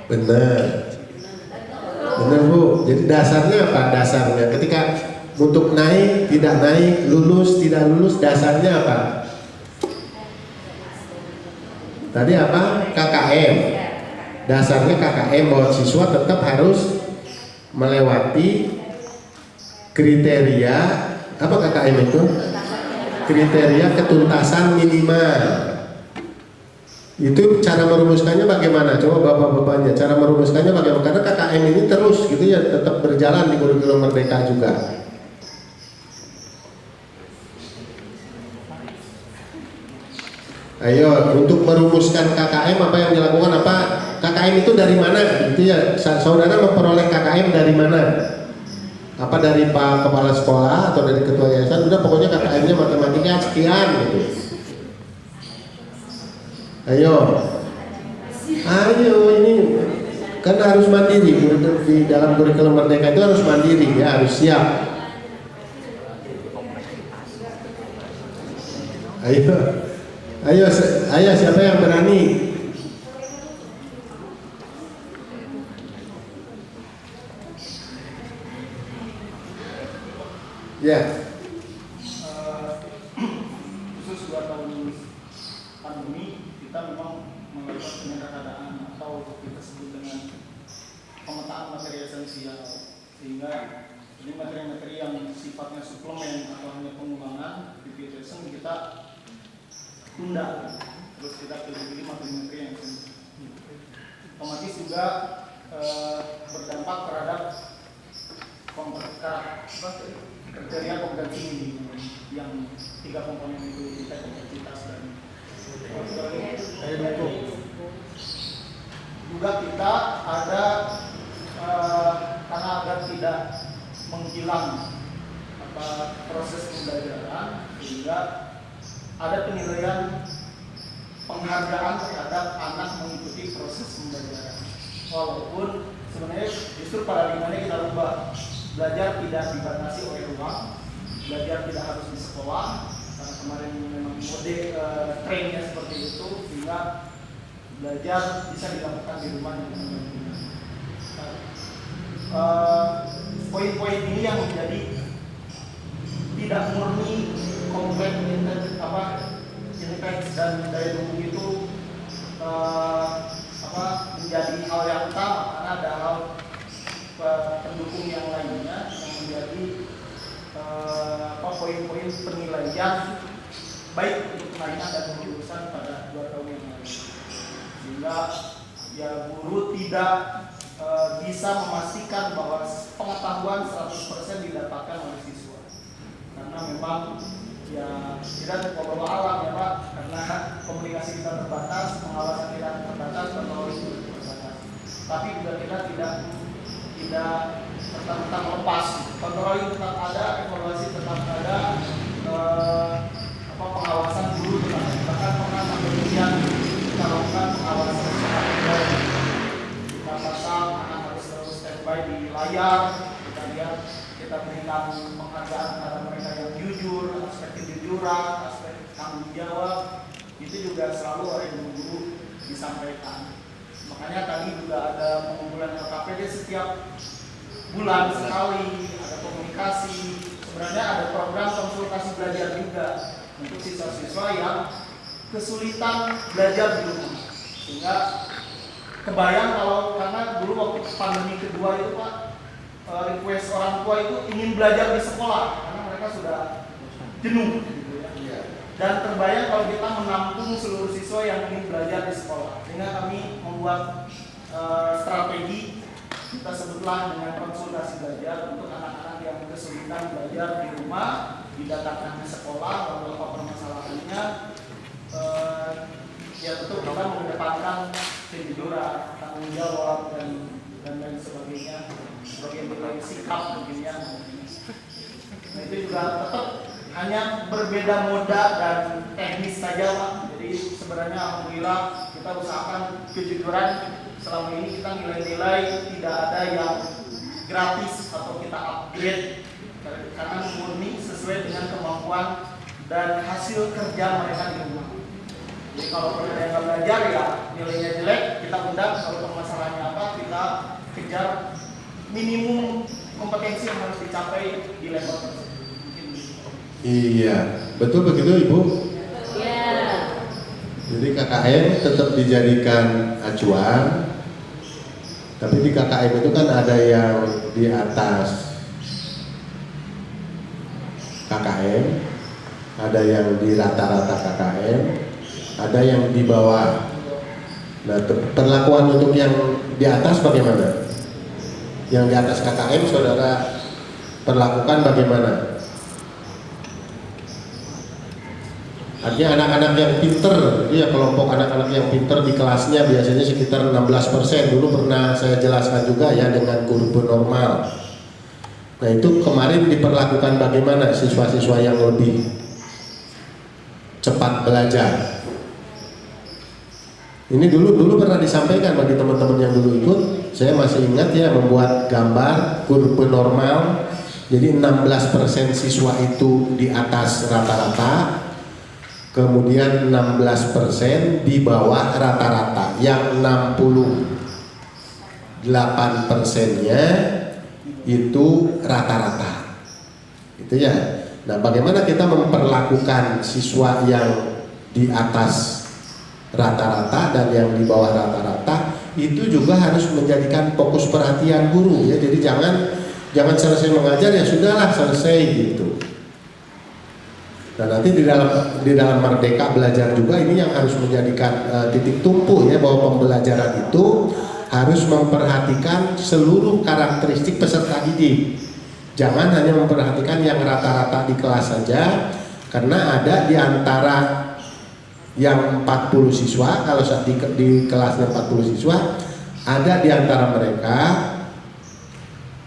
S1: Benar Bu. Jadi dasarnya apa? Dasarnya ketika untuk naik, tidak naik, lulus, tidak lulus, dasarnya apa? Tadi apa? KKM. Dasarnya KKM bahwa siswa tetap harus melewati kriteria apa KKM itu? Kriteria ketuntasan minimal. Itu cara merumuskannya bagaimana? Coba bapak-bapaknya, cara merumuskannya bagaimana? Karena KKM ini terus gitu ya, tetap berjalan di kurikulum Merdeka juga. Ayo, untuk merumuskan KKM apa yang dilakukan? Apa KKM itu dari mana? Gitu ya, saudara memperoleh KKM dari mana? Apa dari Pak Kepala Sekolah atau dari Ketua Yayasan? Udah pokoknya KKM-nya matematika sekian gitu. Ayo, ini kan harus mandiri di dalam kurikulum Merdeka itu harus mandiri ya, harus siap. Ayo siapa yang berani? Ya.
S5: Khusus 2 tahun pandemi kita memang melakukan penyederhanaan atau kita sebut dengan pemetaan materi esensial sehingga ini materi-materi yang sifatnya suplemen atau hanya pengulangan repeat lesson kita tunda, terus kita pilih-pilih materi-materi yang otomatis juga berdampak terhadap kriteria kompetensi yang 3 komponen itu, kita kompleksitas dan juga kita ada karena agar tidak menghilang proses pembelajaran, sehingga ada penilaian penghargaan terhadap anak mengikuti proses pembelajaran. Walaupun sebenarnya justru paradigmanya kita rubah, belajar tidak dibatasi oleh ruang, belajar tidak harus di sekolah, karena kemarin memang mode trennya seperti itu, sehingga belajar bisa dilakukan di rumah dengan benar. Poin-poin ini yang menjadi tidak murni kompleks intens dan daya dukung itu menjadi hal yang utama, karena ada hal pendukung yang lainnya yang menjadi poin-poin penilaian baik untuk kenaikan dan kelulusan pada 2 tahun yang lalu, sehingga ya guru tidak bisa memastikan bahwa pengetahuan 100% didapatkan oleh siswa, karena memang ya tidak ngobrol alam ya Pak, karena komunikasi kita terbatas, pengawasan kita terbatas, kontrol itu terbatas. Tapi juga kita tidak serta-merta melepas, kontrol tetap ada, evaluasi tetap ada, pengawasan guru tetap ada. Bahkan pernah sampai ujian kita lakukan pengawasan secara kita pasang anak harus terus standby di layar, kita lihat, kita berikan penghargaan kepada mereka yang jujur, aspek kejujuran, aspek tanggung jawab, itu juga selalu oleh guru disampaikan. Makanya tadi juga ada pengumpulan LKPD setiap bulan sekali, ada komunikasi. Sebenarnya ada program konsultasi belajar juga untuk siswa-siswa yang kesulitan belajar di rumah. Sehingga kebayang kalau karena dulu waktu pandemi kedua itu Pak, request orang tua itu ingin belajar di sekolah karena mereka sudah jenuh gitu ya. Dan terbayang kalau kita menampung seluruh siswa yang ingin belajar di sekolah, sehingga kami membuat strategi kita sebutlah dengan konsultasi belajar untuk anak-anak yang kesulitan belajar di rumah, didatangkan ke sekolah, lalu apa permasalahannya. Ya tentu kita mengedepankan kejujuran, tanggung jawab dan lain sebagainya, sebagai bentuk sikap mungkin ya. Nah itu juga tetap hanya berbeda moda dan teknis saja Pak. Jadi sebenarnya alhamdulillah kita usahakan kejujuran. Selama ini kita nilai-nilai tidak ada yang gratis atau kita upgrade, karena murni sesuai dengan kemampuan dan hasil kerja mereka di rumah. Jadi kalau mereka yang belajar ya nilainya jelek, kita undang, kalau permasalahannya apa kita kejar minimum kompetensi yang harus dicapai di level tersebut.
S1: Iya, betul begitu Ibu?
S3: Ya.
S1: Jadi KKM tetap dijadikan acuan, tapi di KKM itu kan ada yang di atas KKM, ada yang di rata-rata KKM, ada yang di bawah. Nah, perlakuan untuk yang di atas bagaimana? Yang di atas KKM saudara perlakukan bagaimana? Artinya anak-anak yang pinter, itu ya kelompok anak-anak yang pinter di kelasnya biasanya sekitar 16%. Dulu pernah saya jelaskan juga ya dengan kurva normal. Nah itu kemarin diperlakukan bagaimana siswa-siswa yang lebih cepat belajar. Ini dulu pernah disampaikan bagi teman-teman yang dulu ikut. Saya masih ingat ya membuat gambar kurva normal. Jadi 16% siswa itu di atas rata-rata, kemudian 16% di bawah rata-rata, yang 68%-nya itu rata-rata. Itu ya. Nah, bagaimana kita memperlakukan siswa yang di atas rata-rata dan yang di bawah rata-rata, itu juga harus menjadikan fokus perhatian guru ya. Jadi jangan jangan selesai mengajar ya sudahlah selesai gitu. Nah nanti di dalam Merdeka Belajar juga ini yang harus menjadikan titik tumpu ya, bahwa pembelajaran itu harus memperhatikan seluruh karakteristik peserta didik. Jangan hanya memperhatikan yang rata-rata di kelas saja, karena ada di antara yang 40 siswa, kalau saat di kelasnya 40 siswa, ada di antara mereka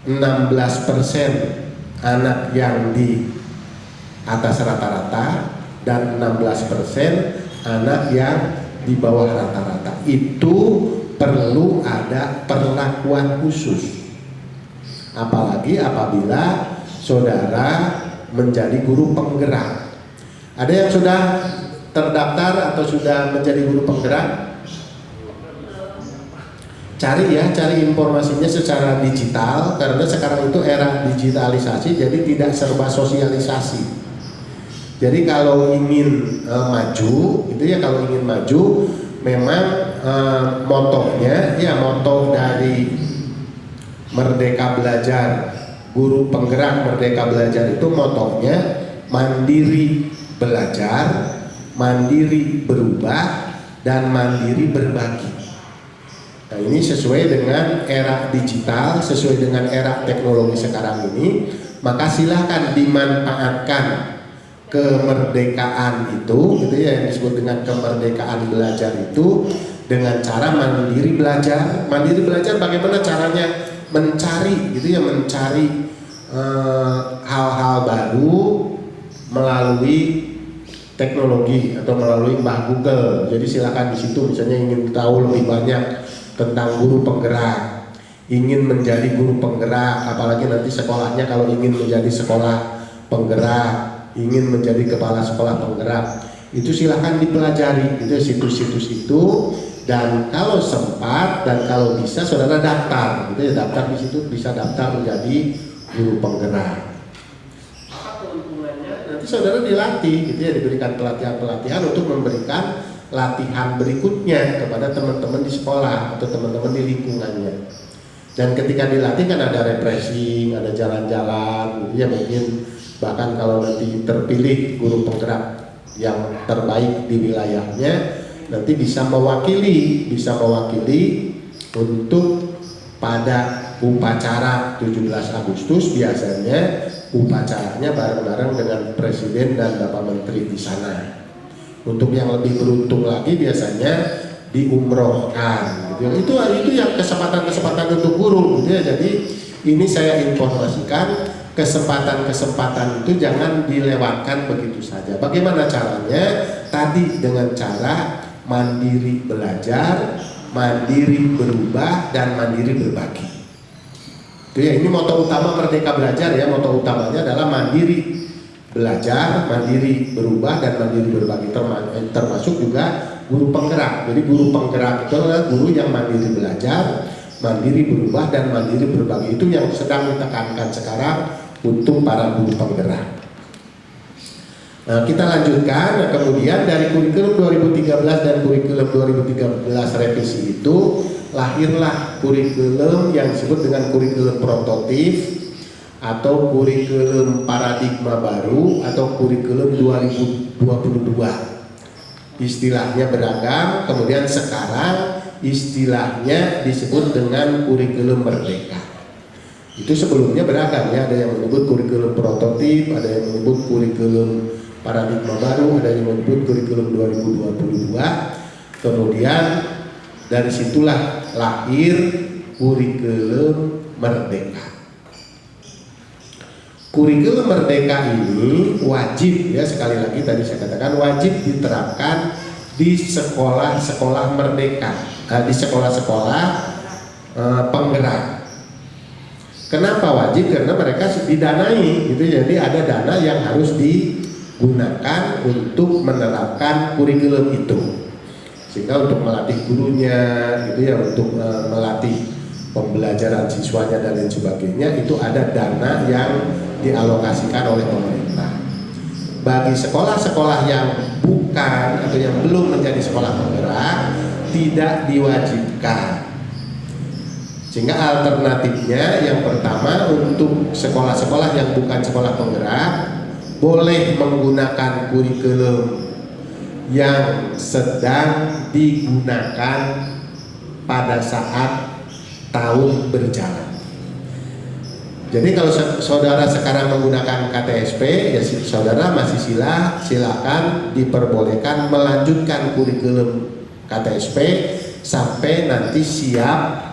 S1: 16% anak yang di atas rata-rata dan 16% anak yang di bawah rata-rata. Itu perlu ada perlakuan khusus, apalagi apabila saudara menjadi guru penggerak. Ada yang sudah terdaftar atau sudah menjadi guru penggerak? Cari informasinya secara digital, karena sekarang itu era digitalisasi, jadi tidak serba sosialisasi. Jadi kalau ingin maju, itu ya, kalau ingin maju memang motonya ya, moto dari Merdeka Belajar, guru penggerak Merdeka Belajar itu motonya mandiri belajar, mandiri berubah, dan mandiri berbagi. Nah ini sesuai dengan era digital, sesuai dengan era teknologi sekarang ini, maka silakan dimanfaatkan kemerdekaan itu, gitu ya, yang disebut dengan kemerdekaan belajar itu, dengan cara mandiri belajar. Mandiri belajar bagaimana caranya? Mencari, gitu ya, mencari hal-hal baru melalui teknologi atau melalui Mbah Google. Jadi silakan di situ, misalnya ingin tahu lebih banyak tentang guru penggerak, ingin menjadi guru penggerak, apalagi nanti sekolahnya kalau ingin menjadi sekolah penggerak, ingin menjadi kepala sekolah penggerak, itu silahkan dipelajari itu situs-situs itu, dan kalau sempat dan kalau bisa saudara daftar, gitu ya, daftar di situ, bisa daftar menjadi guru penggerak. Apa keuntungannya? Nanti saudara dilatih, gitu ya, diberikan pelatihan-pelatihan untuk memberikan latihan berikutnya kepada teman-teman di sekolah atau teman-teman di lingkungannya. Dan ketika dilatih kan ada refreshing, ada jalan-jalan, gitu ya, mungkin bahkan kalau nanti terpilih guru penggerak yang terbaik di wilayahnya, nanti bisa mewakili untuk pada upacara 17 Agustus, biasanya upacaranya bareng-bareng dengan Presiden dan Bapak Menteri di sana. Untuk yang lebih beruntung lagi biasanya diumrohkan, gitu. Itu yang kesempatan-kesempatan untuk guru, gitu ya. Jadi ini saya informasikan, kesempatan-kesempatan itu jangan dilewatkan begitu saja. Bagaimana caranya? Tadi dengan cara mandiri belajar, mandiri berubah, dan mandiri berbagi. Itu ya, ini moto utama Merdeka Belajar ya. Moto utamanya adalah mandiri belajar, mandiri berubah, dan mandiri berbagi, termasuk juga guru penggerak. Jadi guru penggerak itu adalah guru yang mandiri belajar, mandiri berubah, dan mandiri berbagi. Itu yang sedang ditekankan sekarang untuk para guru penggerak. Nah, kita lanjutkan. Nah, kemudian dari kurikulum 2013 dan kurikulum 2013 revisi itu lahirlah kurikulum yang disebut dengan kurikulum prototipe atau kurikulum paradigma baru atau kurikulum 2022. Istilahnya beragam, kemudian sekarang istilahnya disebut dengan kurikulum merdeka. Itu sebelumnya beragam ya, ada yang menyebut kurikulum prototip, ada yang menyebut kurikulum paradigma baru, ada yang menyebut kurikulum 2022. Kemudian dari situlah lahir kurikulum merdeka. Kurikulum merdeka ini wajib ya, sekali lagi tadi saya katakan wajib diterapkan di sekolah-sekolah merdeka, di sekolah-sekolah penggerak. Kenapa wajib? Karena mereka didanai, gitu. Jadi ada dana yang harus digunakan untuk menerapkan kurikulum itu, sehingga untuk melatih gurunya, gitu ya, untuk melatih pembelajaran siswanya dan lain sebagainya, itu ada dana yang dialokasikan oleh pemerintah. Bagi sekolah-sekolah yang bukan atau yang belum menjadi sekolah penggerak, tidak diwajibkan. Sehingga alternatifnya yang pertama untuk sekolah-sekolah yang bukan sekolah penggerak boleh menggunakan kurikulum yang sedang digunakan pada saat tahun berjalan. Jadi kalau saudara sekarang menggunakan KTSP, ya saudara masih silakan diperbolehkan melanjutkan kurikulum KTSP sampai nanti siap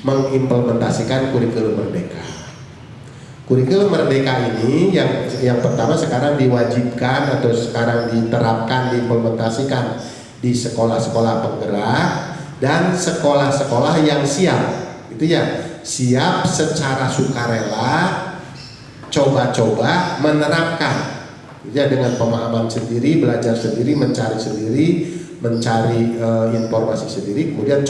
S1: mengimplementasikan kurikulum Merdeka. Kurikulum Merdeka ini yang pertama sekarang diwajibkan atau sekarang diterapkan, diimplementasikan di sekolah-sekolah penggerak dan sekolah-sekolah yang siap, itu ya, siap secara sukarela coba-coba menerapkan, ya, dengan pemahaman sendiri, belajar sendiri, mencari informasi sendiri, kemudian